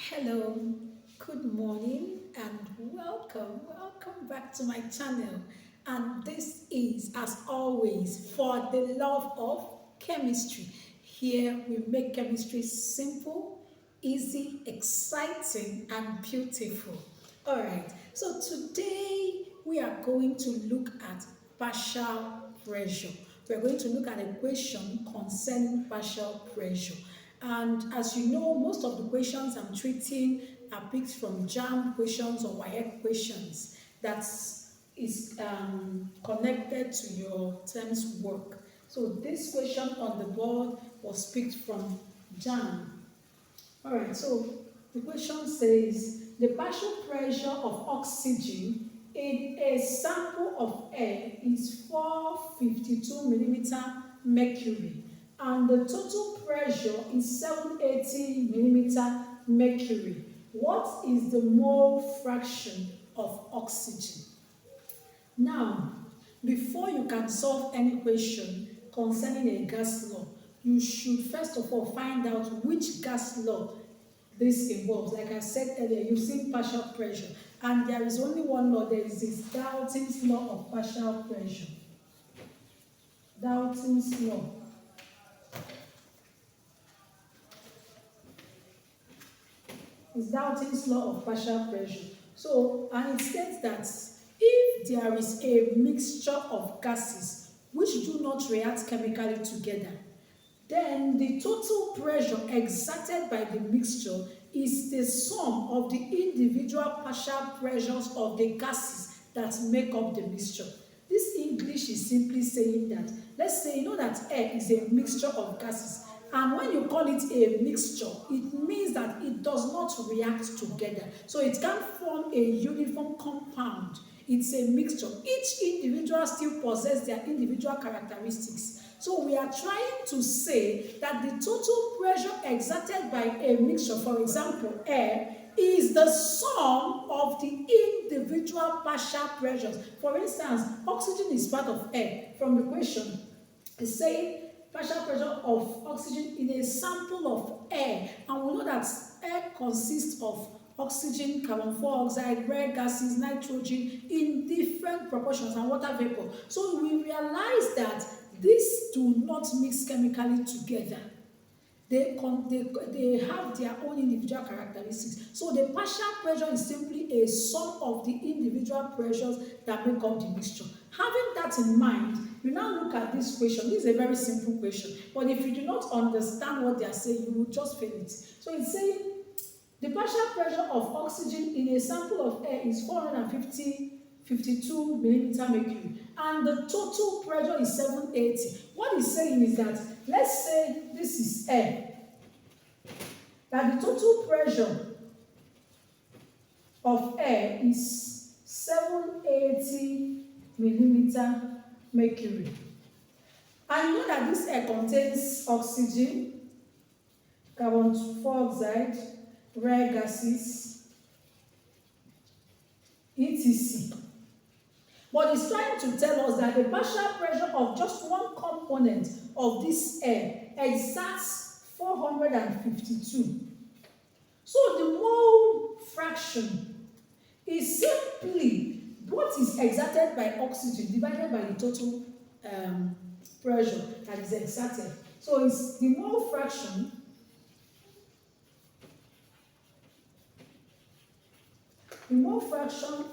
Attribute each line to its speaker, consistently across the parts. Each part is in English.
Speaker 1: Hello, good morning, and welcome back to my channel. And this is, as always, for the love of chemistry. Here we make chemistry simple, easy, exciting, and beautiful. All right, so today we are going to look at partial pressure. We're going to look at a question concerning partial pressure. And as you know, most of the questions I'm treating are picked from JAM questions or WAEC questions that is connected to your term's work. So this question on the board was picked from JAM. All right, so the question says the partial pressure of oxygen in a sample of air is 452 millimeter mercury and the total pressure is 780 millimeter mercury. What is the mole fraction of oxygen? Now, before you can solve any question concerning a gas law, you should first of all find out which gas law this involves. Like I said earlier, you've seen partial pressure, and there is only one law. There is this Dalton's law of partial pressure. Dalton's law. It's Dalton's law of partial pressure. So, and it states that if there is a mixture of gases which do not react chemically together, then the total pressure exerted by the mixture is the sum of the individual partial pressures of the gases that make up the mixture. This English is simply saying that, let's say you know that air is a mixture of gases, and when you call it a mixture, it means that it does not react together. So it can't form a uniform compound. It's a mixture. Each individual still possesses their individual characteristics. So we are trying to say that the total pressure exerted by a mixture, for example, air, is the sum of the individual partial pressures. For instance, oxygen is part of air. From the question, it's saying partial pressure of oxygen in a sample of air, and we know that air consists of oxygen, carbon dioxide, rare gases, nitrogen in different proportions, and water vapor. So we realize that these do not mix chemically together. They have their own individual characteristics. So the partial pressure is simply a sum of the individual pressures that make up the mixture. Having that in mind, you now look at this question. This is a very simple question, but if you do not understand what they are saying, you will just fail it. So it's saying the partial pressure of oxygen in a sample of air is 452 millimeter mercury, and the total pressure is 780. What he's saying is that, let's say this is air, that the total pressure of air is 780 millimeter mercury. And you know that this air contains oxygen, carbon dioxide, rare gases, etc. But it's trying to tell us that the partial pressure of just one component of this air exerts 452. So the mole fraction is simply what is exerted by oxygen divided by the total pressure that is exerted. So it's the mole fraction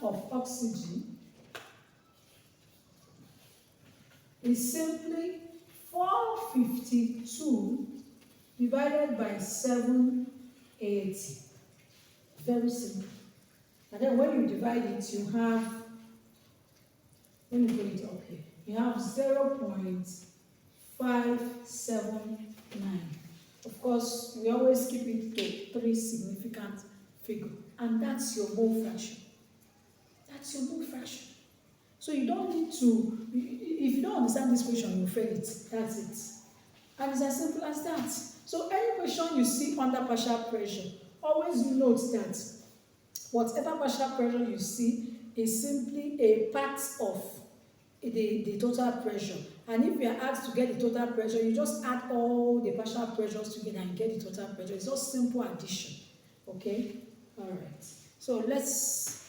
Speaker 1: of oxygen is simply 452 divided by 780. Very simple. And then when you divide it, you have, let me put it up here, you have 0.579. Of course, we always keep it to 3 significant figures, and that's your mole fraction. That's your mole fraction. So you don't need to, if you don't understand this question, you fail it. That's it. And it's as simple as that. So any question you see under partial pressure, always note that whatever partial pressure you see is simply a part of the total pressure. And if you are asked to get the total pressure, you just add all the partial pressures together and get the total pressure. It's just simple addition. Okay, all right. So let's